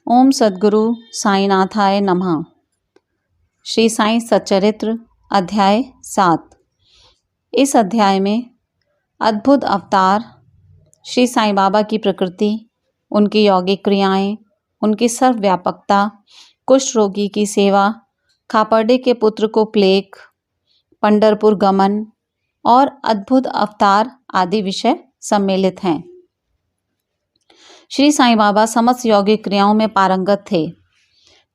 ओम सद्गुरु साईनाथाय नमः। श्री साईं सच्चरित्र अध्याय 7। इस अध्याय में अद्भुत अवतार, श्री साईं बाबा की प्रकृति, उनकी यौगिक क्रियाएं, उनकी सर्वव्यापकता, कुष्ठ रोगी की सेवा, खापर्डे के पुत्र को प्लेग, पंढरपुर गमन और अद्भुत अवतार आदि विषय सम्मिलित हैं। श्री साईं बाबा समस्त यौगिक क्रियाओं में पारंगत थे।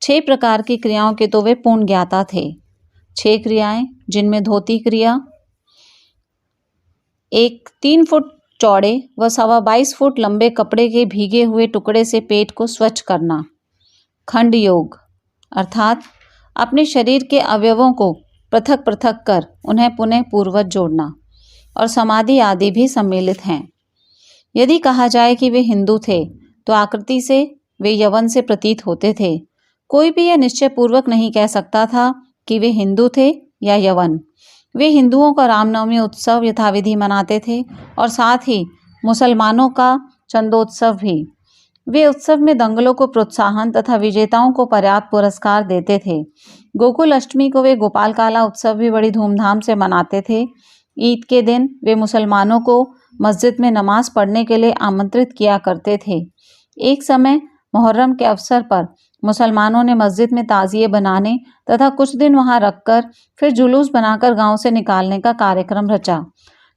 6 प्रकार की क्रियाओं के तो वे पूर्ण ज्ञाता थे। 6 क्रियाएं, जिनमें धोती क्रिया, एक 3 फुट चौड़े व 22.25 फुट लंबे कपड़े के भीगे हुए टुकड़े से पेट को स्वच्छ करना, खंड योग अर्थात अपने शरीर के अवयवों को पृथक पृथक कर उन्हें पुनः पूर्ववत जोड़ना, और समाधि आदि भी सम्मिलित हैं। यदि कहा जाए कि वे हिंदू थे तो आकृति से वे यवन से प्रतीत होते थे। कोई भी यह निश्चय पूर्वक नहीं कह सकता था कि वे हिंदू थे या यवन। वे हिंदुओं का रामनवमी उत्सव यथाविधि मनाते थे और साथ ही मुसलमानों का चंदोत्सव भी। वे उत्सव में दंगलों को प्रोत्साहन तथा विजेताओं को पर्याप्त पुरस्कार देते थे। गोकुल अष्टमी को वे गोपाल काला उत्सव भी बड़ी धूमधाम से मनाते थे। ईद के दिन वे मुसलमानों को मस्जिद में नमाज पढ़ने के लिए आमंत्रित किया करते थे। एक समय मुहर्रम के अवसर पर मुसलमानों ने मस्जिद में ताजिए बनाने तथा कुछ दिन वहां रखकर फिर जुलूस बनाकर गांव से निकालने का कार्यक्रम रचा।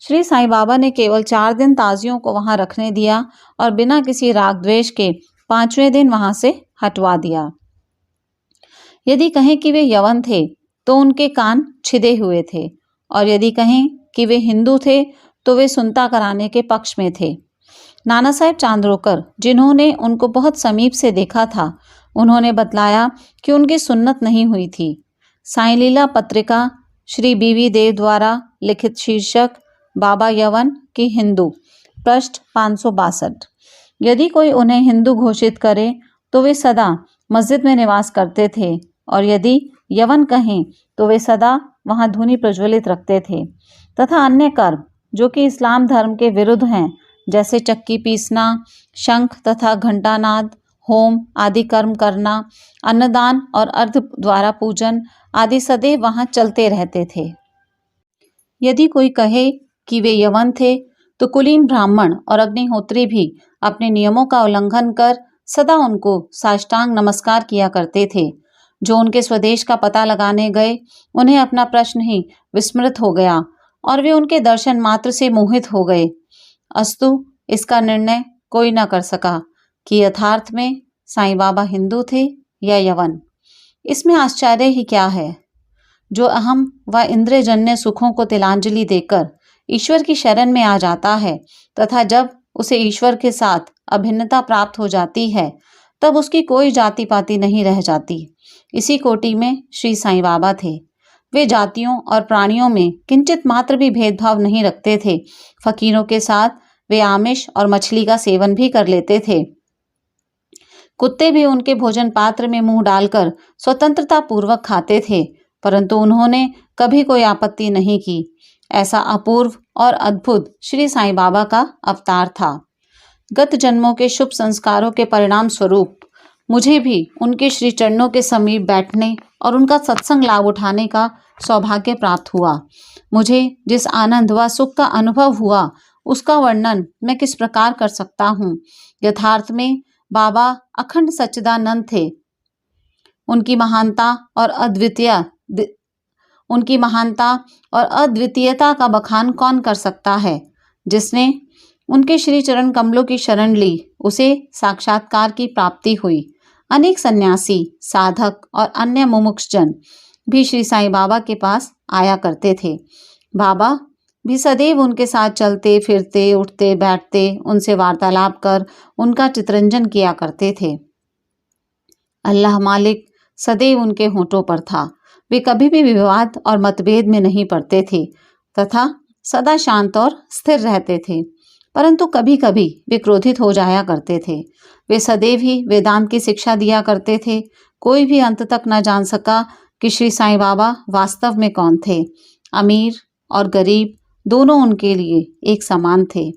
श्री साईं बाबा ने केवल 4 दिन ताजियों को वहां रखने दिया और बिना किसी राग द्वेष के 5वें दिन वहां से हटवा दिया। यदि कहें कि वे यवन थे तो उनके कान छिदे हुए थे, और यदि कहें कि वे हिंदू थे तो वे सुनता कराने के पक्ष में थे। नाना साहेब चांदरोकर, जिन्होंने उनको बहुत समीप से देखा था, उन्होंने बतलाया कि उनकी सुन्नत नहीं हुई थी। साईं लीला पत्रिका श्री बीवी देव द्वारा लिखित, शीर्षक बाबा यवन की हिंदू, पृष्ठ 562। यदि कोई उन्हें हिंदू घोषित करे तो वे सदा मस्जिद में निवास करते थे, और यदि यवन कहें तो वे सदा वहां धुनी प्रज्वलित रखते थे तथा अन्य कर्म जो कि इस्लाम धर्म के विरुद्ध हैं, जैसे चक्की पीसना, शंख तथा घंटानाद, होम आदि कर्म करना, अन्नदान और अर्ध द्वारा पूजन आदि सदैव वहां चलते रहते थे। यदि कोई कहे कि वे यवन थे तो कुलीन ब्राह्मण और अग्निहोत्री भी अपने नियमों का उल्लंघन कर सदा उनको साष्टांग नमस्कार किया करते थे। जो उनके स्वदेश का पता लगाने गए, उन्हें अपना प्रश्न ही विस्मृत हो गया और वे उनके दर्शन मात्र से मोहित हो गए। अस्तु इसका निर्णय कोई न कर सका कि यथार्थ में साईं बाबा हिंदू थे या यवन। इसमें आश्चर्य ही क्या है। जो अहम व इंद्रियजन्य सुखों को तिलांजलि देकर ईश्वर की शरण में आ जाता है तथा जब उसे ईश्वर के साथ अभिन्नता प्राप्त हो जाती है, तब उसकी कोई जाति पाति नहीं रह जाती। इसी कोटि में श्री साईं बाबा थे। वे जातियों और प्राणियों में किंचित मात्र भी भेदभाव नहीं रखते थे। फकीरों के साथ वे आमिष और मछली का सेवन भी कर लेते थे। कुत्ते भी उनके भोजन पात्र में मुंह डालकर स्वतंत्रता पूर्वक खाते थे, परंतु उन्होंने कभी कोई आपत्ति नहीं की। ऐसा अपूर्व और अद्भुत श्री साईं बाबा का अवतार था। गत जन्मों के शुभ संस्कारों के परिणाम स्वरूप मुझे भी उनके श्री चरणों के समीप बैठने और उनका सत्संग लाभ उठाने का सौभाग्य प्राप्त हुआ। मुझे जिस आनंद व सुख का अनुभव हुआ, उसका वर्णन मैं किस प्रकार कर सकता हूँ। यथार्थ में बाबा अखंड सच्चिदानंद थे। उनकी महानता और अद्वितीयता का बखान कौन कर सकता है। जिसने उनके श्री चरण कमलों की शरण ली, उसे साक्षात्कार की प्राप्ति हुई। अनेक सन्यासी, साधक और अन्य मुमुक्षजन भी श्री साईं बाबा के पास आया करते थे। बाबा भी सदैव उनके साथ चलते फिरते, उठते बैठते, उनसे वार्तालाप कर उनका चितरंजन किया करते थे। अल्लाह मालिक सदैव उनके होठों पर था। वे कभी भी विवाद और मतभेद में नहीं पड़ते थे तथा सदा शांत और स्थिर रहते थे, परंतु कभी कभी वे क्रोधित हो जाया करते थे। वे सदैव ही वेदांत की शिक्षा दिया करते थे। कोई भी अंत तक न जान सका कि श्री साईं बाबा वास्तव में कौन थे। अमीर और गरीब दोनों उनके लिए एक समान थे।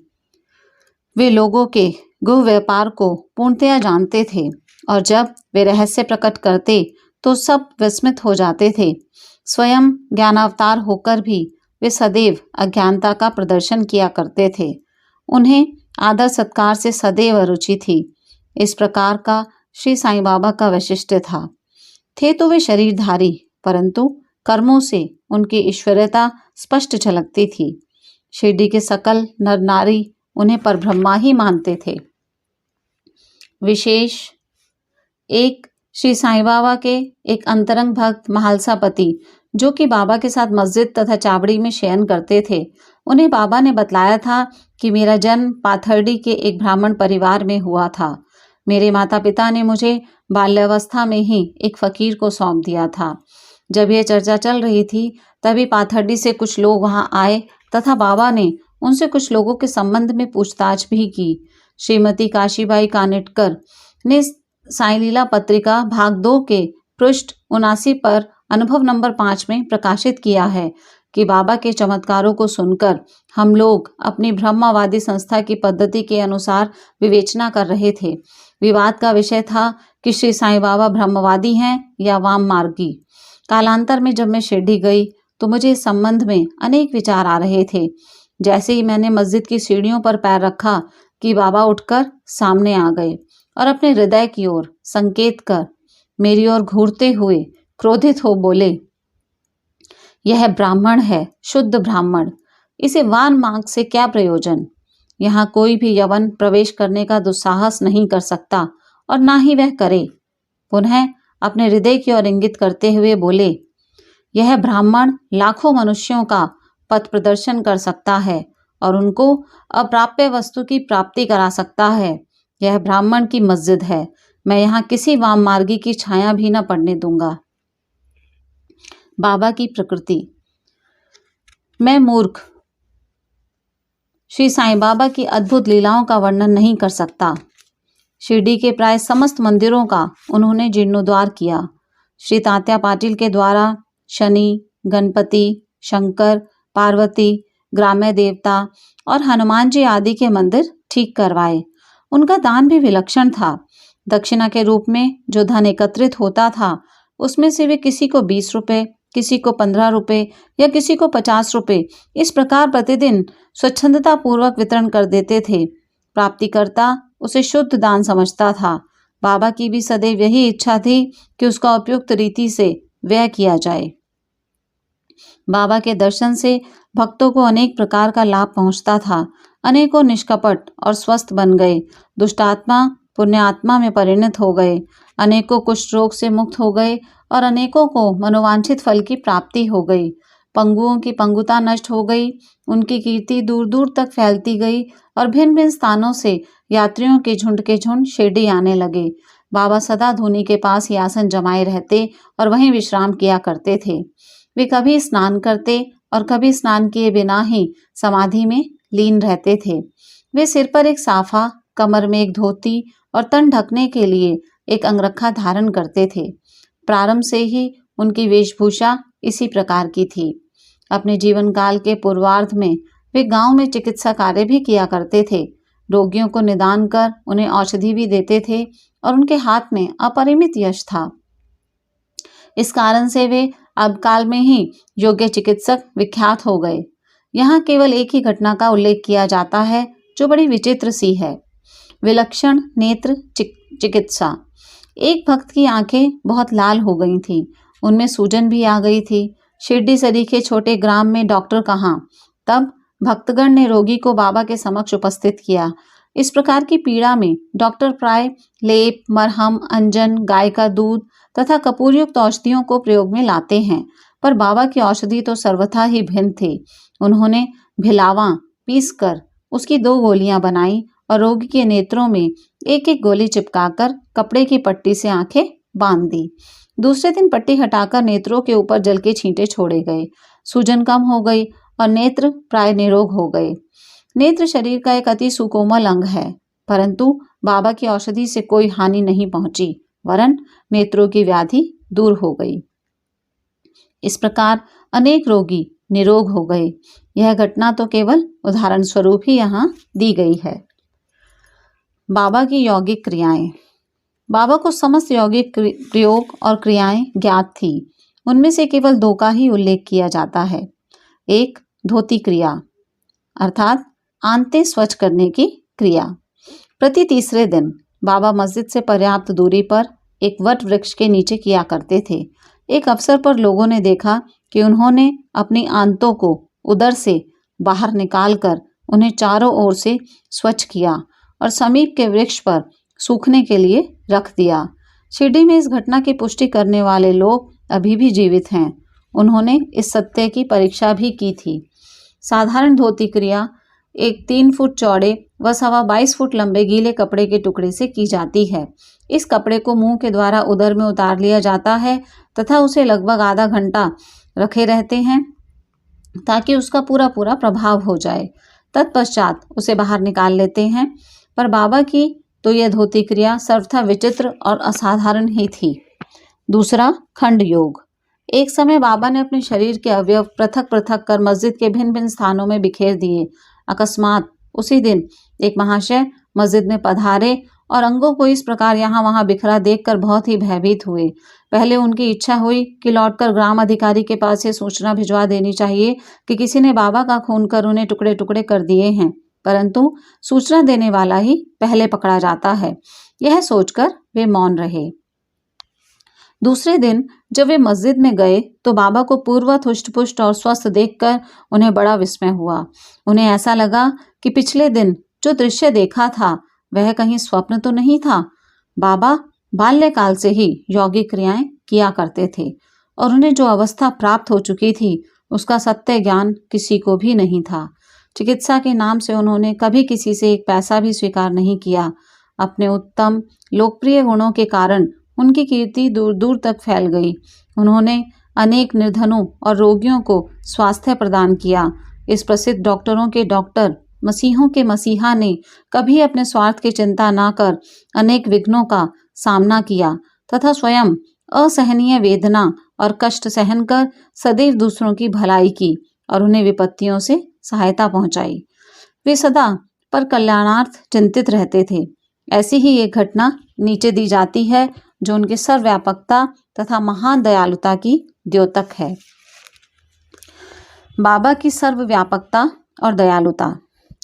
वे लोगों के गुह व्यापार को पूर्णतया जानते थे और जब वे रहस्य प्रकट करते तो सब विस्मित हो जाते थे। स्वयं ज्ञानावतार होकर भी वे सदैव अज्ञानता का प्रदर्शन किया करते थे। उन्हें आदर सत्कार से सदैव रुचि थी। इस प्रकार का श्री साईं बाबा का वैशिष्ट्य था। थे तो वे शरीरधारी, परंतु कर्मों से उनकी ईश्वरता स्पष्ट झलकती थी। शिरडी के सकल नर नारी उन्हें परब्रह्मा ही मानते थे। विशेष एक श्री साईं बाबा के एक अंतरंग भक्त महालसापति, जो कि बाबा के साथ मस्जिद तथा चावड़ी में शयन करते थे, उन्हें बाबा ने बतलाया था कि मेरा जन्म पाथर्डी के एक ब्राह्मण परिवार में हुआ था। मेरे माता पिता ने मुझे बाल्यावस्था में ही एक फकीर को सौंप दिया था। जब यह चर्चा चल रही थी तभी पाथर्डी से कुछ लोग वहां आए तथा बाबा ने उनसे कुछ लोगों के संबंध में पूछताछ भी की। श्रीमती काशीबाई कानिटकर ने साईं लीला पत्रिका भाग 2 के पृष्ठ 79 पर अनुभव नंबर 5 में प्रकाशित किया है कि बाबा के चमत्कारों को सुनकर हम लोग अपनी ब्रह्मवादी संस्था की पद्धति के अनुसार विवेचना कर रहे थे। विवाद का विषय था कि श्री साईं बाबा ब्रह्मवादी हैं या वाम मार्गी। कालांतर में जब मैं शिरडी गई तो मुझे इस संबंध में अनेक विचार आ रहे थे। जैसे ही मैंने मस्जिद की सीढ़ियों पर पैर रखा कि बाबा उठकर सामने आ गए और अपने हृदय की ओर संकेत कर मेरी ओर घूरते हुए क्रोधित हो बोले, यह ब्राह्मण है, शुद्ध ब्राह्मण, इसे वान मार्ग से क्या प्रयोजन। यहाँ कोई भी यवन प्रवेश करने का दुस्साहस नहीं कर सकता और ना ही वह करे। पुनः अपने हृदय की ओर इंगित करते हुए बोले, यह ब्राह्मण लाखों मनुष्यों का पथ प्रदर्शन कर सकता है और उनको अप्राप्य वस्तु की प्राप्ति करा सकता है। यह ब्राह्मण की मस्जिद है। मैं यहाँ किसी वाम मार्गी की छाया भी न पड़ने दूंगा। बाबा की प्रकृति। मैं मूर्ख श्री साईं बाबा की अद्भुत लीलाओं का वर्णन नहीं कर सकता। शिरडी के प्राय समस्त मंदिरों का उन्होंने जीर्णोद्धार किया। श्री तात्या पाटिल के द्वारा शनि, गणपति, शंकर, पार्वती, ग्राम्य देवता और हनुमान जी आदि के मंदिर ठीक करवाए। उनका दान भी विलक्षण था। दक्षिणा के रूप में जो धन एकत्रित होता था उसमें से वे किसी को 20 रुपए, किसी को 15 रुपए या किसी को 50 रुपए इस प्रकार प्रतिदिन स्वच्छंदता पूर्वक वितरण कर देते थे। प्राप्तिकर्ता उसे शुद्ध दान समझता था। बाबा की भी सदैव यही इच्छा थी कि उसका उपयुक्त रीति से व्यय किया जाए। बाबा के दर्शन से भक्तों को अनेक प्रकार का लाभ पहुंचता था। अनेकों निष्कपट और स्वस्थ बन गए। दुष्टात्मा पुण्यात्मा में परिणत हो गए। अनेकों कुष्ठ रोग से मुक्त हो गए और अनेकों को मनोवांछित फल की प्राप्ति हो गई। पंगुओं की पंगुता नष्ट हो गई। उनकी कीर्ति दूर दूर तक फैलती गई और भिन्न भिन्न स्थानों से यात्रियों के झुंड शिरडी आने लगे। बाबा सदा धूनी के पास ही आसन जमाए रहते और वहीं विश्राम किया करते थे। वे कभी स्नान करते और कभी स्नान किए बिना ही समाधि में लीन रहते थे। वे सिर पर एक साफा, कमर में एक धोती और तन ढकने के लिए एक अंगरखा धारण करते थे। प्रारंभ से ही उनकी वेशभूषा इसी प्रकार की थी। अपने जीवन काल के पूर्वार्ध में वे गांव में चिकित्सा कार्य भी किया करते थे। रोगियों को निदान कर उन्हें औषधि भी देते थे और उनके हाथ में अपरिमित यश था। इस कारण से वे अब काल में ही योग्य चिकित्सक विख्यात हो गए। यहाँ केवल एक ही घटना का उल्लेख किया जाता है जो बड़ी विचित्र सी है। विलक्षण नेत्र चिकित्सा। एक भक्त की आंखें बहुत लाल हो गई थीं। उनमें सूजन भी आ गई थी। शिरडी सरीखे छोटे ग्राम में डॉक्टर कहाँ। तब भक्तगण ने रोगी को बाबा के समक्ष उपस्थित किया। इस प्रकार की पीड़ा में डॉक्टर प्राय लेप, मरहम, अंजन, गाय का दूध तथा कपूरयुक्त औषधियों को प्रयोग में लाते हैं, पर बाबा की औषधि तो सर्वथा ही भिन्न थी। उन्होंने भिलावा पीसकर उसकी 2 गोलियां बनाई और रोगी के नेत्रों में एक एक गोली चिपकाकर कपड़े की पट्टी से आंखें बांध दी। दूसरे दिन पट्टी हटाकर नेत्रों के ऊपर जल के छींटे छोड़े गए। सूजन कम हो गई और नेत्र प्राय निरोग हो गए। नेत्र शरीर का एक अति सुकोमल अंग है, परंतु बाबा की औषधि से कोई हानि नहीं पहुंची, वरन नेत्रों की व्याधि दूर हो गई। इस प्रकार अनेक रोगी निरोग हो गए। यह घटना तो केवल उदाहरण स्वरूप ही यहाँ दी गई है। बाबा की यौगिक क्रियाएं। बाबा को समस्त यौगिक प्रयोग और क्रियाएं ज्ञात थी। उनमें से केवल 2 का ही उल्लेख किया जाता है। एक, धोती क्रिया अर्थात आंतें स्वच्छ करने की क्रिया। प्रति तीसरे दिन बाबा मस्जिद से पर्याप्त दूरी पर एक वट वृक्ष के नीचे किया करते थे। एक अवसर पर लोगों ने देखा कि उन्होंने अपनी आंतों को उदर से बाहर निकालकर उन्हें चारों ओर से स्वच्छ किया और समीप के वृक्ष पर सूखने के लिए रख दिया। शिरडी में इस घटना की पुष्टि करने वाले लोग अभी भी जीवित हैं। उन्होंने इस सत्य की परीक्षा भी की थी। साधारण धोती क्रिया एक 3 फुट चौड़े व 22.25 फुट लंबे गीले कपड़े के टुकड़े से की जाती है। इस कपड़े को मुंह के द्वारा उदर में उतार लिया जाता है तथा उसे लगभग आधा घंटा रखे रहते हैं ताकि उसका पूरा प्रभाव हो जाए। तत्पश्चात उसे बाहर निकाल लेते हैं। पर बाबा की तो यह धोती क्रिया सर्वथा विचित्र और असाधारण ही थी। दूसरा, खंड योग। एक समय बाबा ने अपने शरीर के अवयव पृथक पृथक कर मस्जिद के भिन्न भिन्न स्थानों में बिखेर दिए। अकस्मात उसी दिन एक महाशय मस्जिद में पधारे और अंगों को इस प्रकार यहाँ वहाँ बिखरा देखकर बहुत ही भयभीत हुए। पहले उनकी इच्छा हुई कि लौटकर ग्राम अधिकारी के पास ये सूचना भिजवा देनी चाहिए कि किसी ने बाबा का खून कर उन्हें टुकड़े टुकड़े कर दिए हैं, परंतु सूचना देने वाला ही पहले पकड़ा जाता है। यह सोचकर वे मौन रहे। दूसरे दिन जब वे मस्जिद में गए तो बाबा को पूर्ववत हुष्ट-पुष्ट और स्वस्थ देखकर उन्हें बड़ा विस्मय हुआ। उन्हें ऐसा लगा कि पिछले दिन जो दृश्य देखा था वह कहीं स्वप्न तो नहीं था। बाबा बाल्यकाल से ही यौगिक क्रियाएं किया करते थे और उन्हें जो अवस्था प्राप्त हो चुकी थी उसका सत्य ज्ञान किसी को भी नहीं था। चिकित्सा के नाम से उन्होंने कभी किसी से एक पैसा भी स्वीकार नहीं किया। अपने उत्तम लोकप्रिय गुणों के कारण उनकी कीर्ति दूर दूर तक फैल गई। उन्होंने अनेक निर्धनों और रोगियों को स्वास्थ्य प्रदान किया। इस प्रसिद्ध डॉक्टरों के डॉक्टर, मसीहों के मसीहा ने कभी अपने स्वार्थ की चिंता न कर अनेक विघ्नों का सामना किया तथा स्वयं असहनीय वेदना और कष्ट सहन कर सदैव दूसरों की भलाई की और उन्हें विपत्तियों से सहायता पहुंचाई। वे सदा पर कल्याणार्थ चिंतित रहते थे। ऐसी ही एक घटना नीचे दी जाती है जो उनकी सर्वव्यापकता तथा महान दयालुता की द्योतक है। बाबा की सर्वव्यापकता और दयालुता।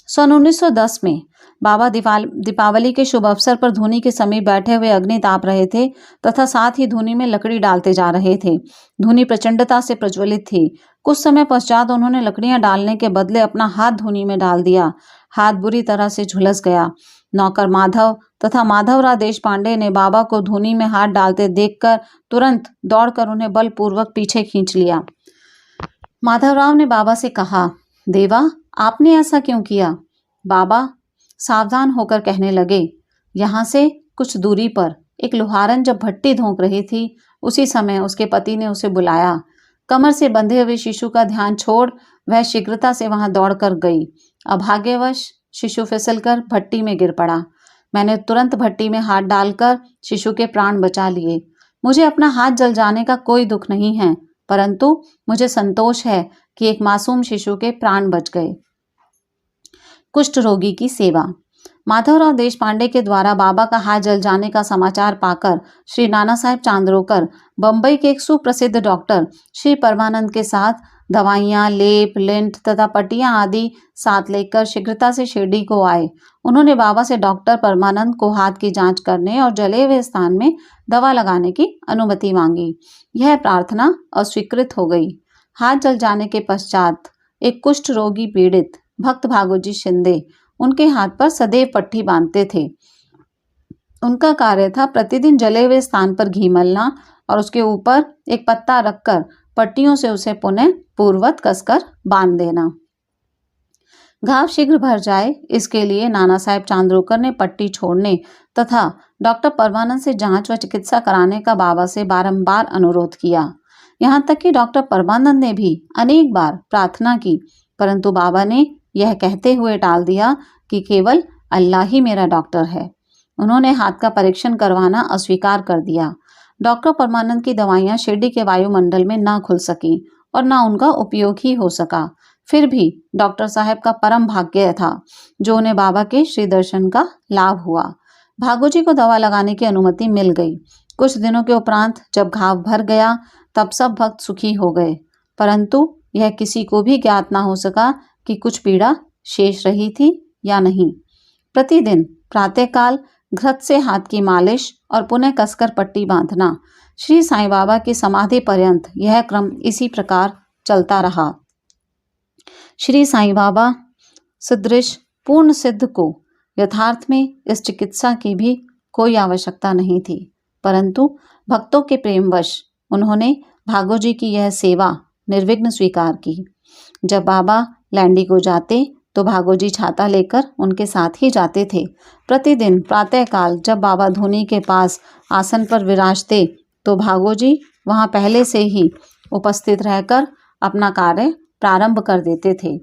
सन 1910 में बाबा दीपावली के शुभ अवसर पर धूनी के समीप बैठे हुए अग्नि ताप रहे थे तथा साथ ही धूनी में लकड़ी डालते जा रहे थे। धूनी प्रचंडता से प्रज्वलित थी। कुछ समय पश्चात उन्होंने लकड़ियां डालने के बदले अपना हाथ धूनी में डाल दिया। हाथ बुरी तरह से झुलस गया। नौकर माधव तथा माधवराव देशपांडे ने बाबा को धूनी में हाथ डालते देखकर तुरंत दौड़कर उन्हें बलपूर्वक पीछे खींच लिया। माधवराव ने बाबा से कहा, देवा, आपने ऐसा क्यों किया? बाबा सावधान होकर कहने लगे, यहाँ से कुछ दूरी पर एक लोहारन जब भट्टी धोंक रही थी, उसी समय उसके पति ने उसे बुलाया। कमर से बंधे हुए शिशु का ध्यान छोड़ वह शीघ्रता से वहां दौड़कर गई। अभाग्यवश शिशु फिसलकर भट्टी में गिर पड़ा। मैंने तुरंत भट्टी में हाथ डालकर शिशु के प्राण बचा लिए। मुझे अपना हाथ जल जाने का कोई दुख नहीं है, परंतु मुझे संतोष है कि एक मासूम शिशु के प्राण बच गए। कुष्ठ रोगी की सेवा। माधवराव देशपांडे के द्वारा बाबा का हाथ जल जाने का समाचार पाकर श्री नाना साहेब चांदरोकर बंबई के एक सुप्रसिद्ध डॉक्टर श्री परमानंद के साथ दवाइयाँ, लेप, लिंट तथा पट्टियाँ आदि साथ लेकर शीघ्रता से शिरडी को आए। उन्होंने बाबा से डॉक्टर परमानंद को हाथ की जांच करने और जले हुए स्थान में दवा लगाने की अनुमति मांगी। यह प्रार्थना अस्वीकृत हो गई। हाथ जल जाने के पश्चात एक कुष्ठ रोगी पीड़ित भक्त भागोजी शिंदे उनके हाथ पर सदैव पट्टी बांधते थे। उनका कार्य था प्रतिदिन जले हुए स्थान पर घी मलना और उसके ऊपर एक पत्ता रखकर पट्टियों से उसे पुनः पूर्ववत कसकर बांध देना। घाव शीघ्र भर जाए, इसके लिए नाना साहेब चांदरोकर ने पट्टी छोड़ने तथा डॉक्टर परमानंद से जांच व चिकित्सा कराने का बाबा से बारंबार अनुरोध किया। यहाँ तक कि डॉक्टर परमानंद ने भी अनेक बार प्रार्थना की, परंतु बाबा ने यह कहते हुए टाल दिया कि केवल अल्लाह ही मेरा डॉक्टर है। उन्होंने हाथ का परीक्षण करवाना अस्वीकार कर दिया। डॉक्टर परमानंद की दवाइयां शिरडी के वायुमंडल में ना खुल सकी और ना उनका उपयोग ही हो सका। फिर भी डॉक्टर साहब का परम भाग्य था जो उन्हें बाबा के श्री दर्शन का लाभ हुआ। भागोजी को दवा लगाने की अनुमति मिल गई। कुछ दिनों के उपरांत जब घाव भर गया तब सब भक्त सुखी हो गए, परंतु यह किसी को भी ज्ञात ना हो सका कि कुछ पीड़ा शेष रही थी या नहीं। प्रतिदिन प्रातःकाल घृत से हाथ की मालिश और पुनः कसकर पट्टी बांधना, श्री साईं बाबा की समाधि पर्यंत यह क्रम इसी प्रकार चलता रहा। श्री साईं बाबा सदृश पूर्ण सिद्ध को यथार्थ में इस चिकित्सा की भी कोई आवश्यकता नहीं थी, परंतु भक्तों के प्रेमवश उन्होंने भागोजी की यह सेवा निर्विघ्न स्वीकार की। जब बाबा लैंडी को जाते तो भागोजी छाता लेकर उनके साथ ही जाते थे। प्रतिदिन प्रातःकाल जब बाबा धूनी के पास आसन पर विराजते तो भागोजी वहां पहले से ही उपस्थित रहकर अपना कार्य प्रारंभ कर देते थे।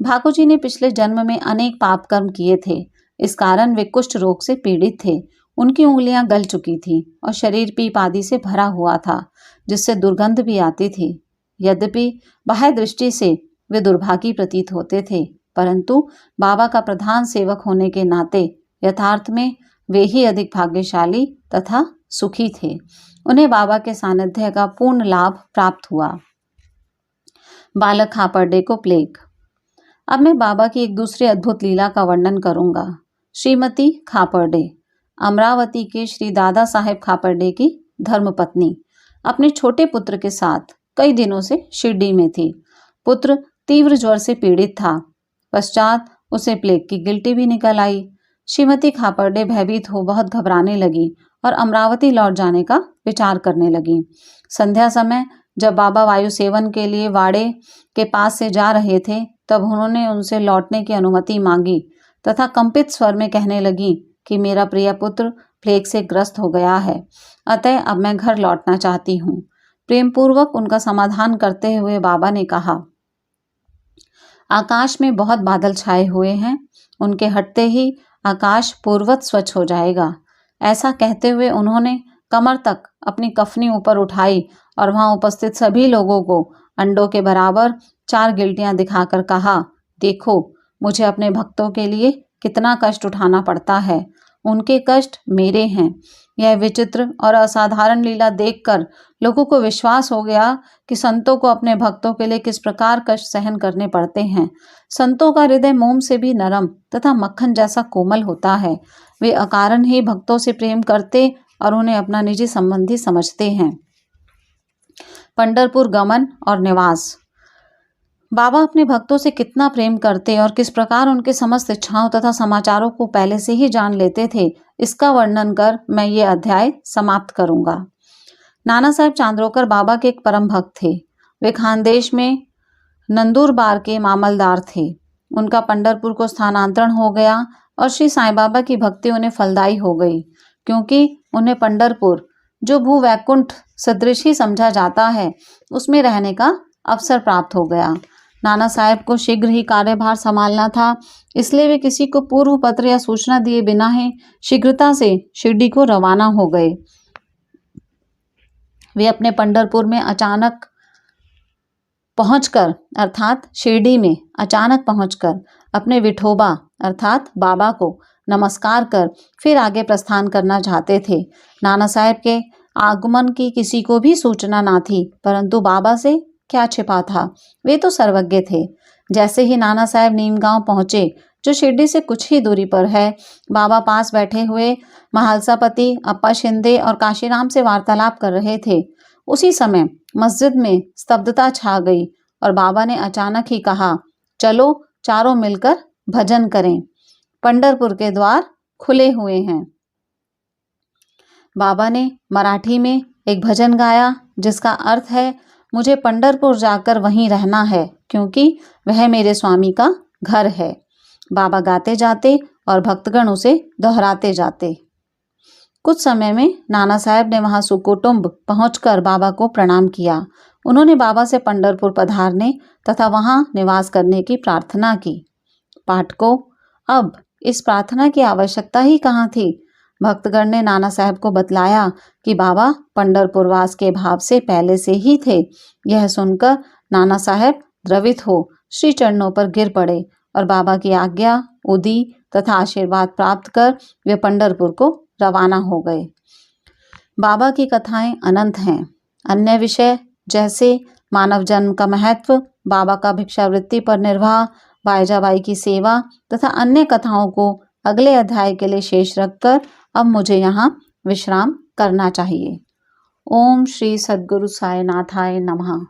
भागोजी ने पिछले जन्म में अनेक पाप कर्म किए थे, इस कारण वे कुष्ठ रोग से पीड़ित थे। उनकी उंगलियां गल चुकी थी और शरीर पीप आदि से भरा हुआ था, जिससे दुर्गंध भी आती थी। यद्यपि बाह्य दृष्टि से वे दुर्भागी प्रतीत होते थे, परंतु बाबा का प्रधान सेवक होने के नाते यथार्थ में वे ही अधिक भाग्यशाली तथा सुखी थे। उन्हें बाबा के सानिध्य का पूर्ण लाभ प्राप्त हुआ। बालक खापर्डे को प्लेग। अब मैं बाबा की एक दूसरी अद्भुत लीला का वर्णन करूंगा। श्रीमती खापर्डे अमरावती के श्री दादा साहेब खापर्डे की धर्मपत्नी अपने छोटे पुत्र के साथ कई दिनों से शिरडी में थी। पुत्र तीव्र ज्वर से पीड़ित था। पश्चात उसे प्लेग की गिल्टी भी निकल आई। श्रीमती खापर्डे भयभीत हो बहुत घबराने लगी और अमरावती लौट जाने का विचार करने लगी। संध्या समय जब बाबा वायु सेवन के लिए वाड़े के पास से जा रहे थे तब उन्होंने उनसे लौटने की अनुमति मांगी तथा कंपित स्वर में कहने लगी कि मेरा प्रिय पुत्र प्लेग से ग्रस्त हो गया है, अतः अब मैं घर लौटना चाहती हूँ। प्रेमपूर्वक उनका समाधान करते हुए बाबा ने कहा, आकाश में बहुत बादल छाए हुए हैं, उनके हटते ही आकाश पूर्वत स्वच्छ हो जाएगा। ऐसा कहते हुए उन्होंने कमर तक अपनी कफनी ऊपर उठाई और वहां उपस्थित सभी लोगों को अंडों के बराबर 4 गिल्टियां दिखाकर कहा, देखो मुझे अपने भक्तों के लिए कितना कष्ट उठाना पड़ता है, उनके कष्ट मेरे हैं। यह विचित्र और असाधारण लीला देखकर लोगों को विश्वास हो गया कि संतों को अपने भक्तों के लिए किस प्रकार कष्ट सहन करने पड़ते हैं। संतों का हृदय मोम से भी नरम तथा मक्खन जैसा कोमल होता है। वे अकारण ही भक्तों से प्रेम करते और उन्हें अपना निजी संबंधी समझते हैं। पंढरपुर गमन और निवास। बाबा अपने भक्तों से कितना प्रेम करते और किस प्रकार उनके समस्त इच्छाओं तथा समाचारों को पहले से ही जान लेते थे, इसका वर्णन कर मैं ये अध्याय समाप्त करूंगा। नाना साहेब चांद्रोकर बाबा के एक परम भक्त थे। वे खानदेश में नंदुरबार के मामलदार थे। उनका पंढरपुर को स्थानांतरण हो गया और श्री साईं बाबा की भक्ति उन्हें फलदायी हो गई, क्योंकि उन्हें पंढरपुर, जो भू वैकुंठ सदृश ही समझा जाता है, उसमें रहने का अवसर प्राप्त हो गया। नाना साहेब को शीघ्र ही कार्यभार संभालना था, इसलिए वे किसी को पूर्व पत्र या सूचना दिए बिना ही शीघ्रता से शिरडी को रवाना हो गए। वे अपने पंढरपुर में अचानक पहुंचकर अर्थात शिरडी में अचानक पहुंचकर अपने विठोबा अर्थात बाबा को नमस्कार कर फिर आगे प्रस्थान करना चाहते थे। नाना साहेब के आगमन की किसी को भी सूचना ना थी, परंतु बाबा से क्या छिपा था, वे तो सर्वज्ञ थे। जैसे ही नाना साहेब नीमगांव पहुंचे, जो शिरडी से कुछ ही दूरी पर है, बाबा पास बैठे हुए महालसापति अप्पा शिंदे और काशीराम से वार्तालाप कर रहे थे। उसी समय मस्जिद में स्तब्धता छा गई और बाबा ने अचानक ही कहा, चलो चारों मिलकर भजन करें, पंढरपुर के द्वार खुले हुए हैं। बाबा ने मराठी में एक भजन गाया जिसका अर्थ है, मुझे पंढरपुर जाकर वहीं रहना है, क्योंकि वह मेरे स्वामी का घर है। बाबा गाते जाते और भक्तगण उसे दोहराते जाते। कुछ समय में नाना साहेब ने वहां सुकुटुंब पहुंचकर बाबा को प्रणाम किया। उन्होंने बाबा से पंढरपुर पधारने तथा वहां निवास करने की प्रार्थना की। पाठकों, अब इस प्रार्थना की आवश्यकता ही कहाँ थी। भक्तगण ने नाना साहेब को बतलाया कि बाबा पंढरपुरवास के भाव से पहले से ही थे। यह सुनकर नाना साहेब द्रवित हो श्री चरणों पर गिर पड़े और बाबा की आज्ञा, उदी तथा आशीर्वाद प्राप्त कर वे पंढरपुर को रवाना हो गए। बाबा की कथाएं अनंत हैं। अन्य विषय जैसे मानव जन्म का महत्व, बाबा का भिक्षावृत्ति पर निर्वाह, बाईजाबाई की सेवा तथा अन्य कथाओं को अगले अध्याय के लिए शेष रखकर अब मुझे यहाँ विश्राम करना चाहिए। ओम श्री सद्गुरु साईनाथाय नमः।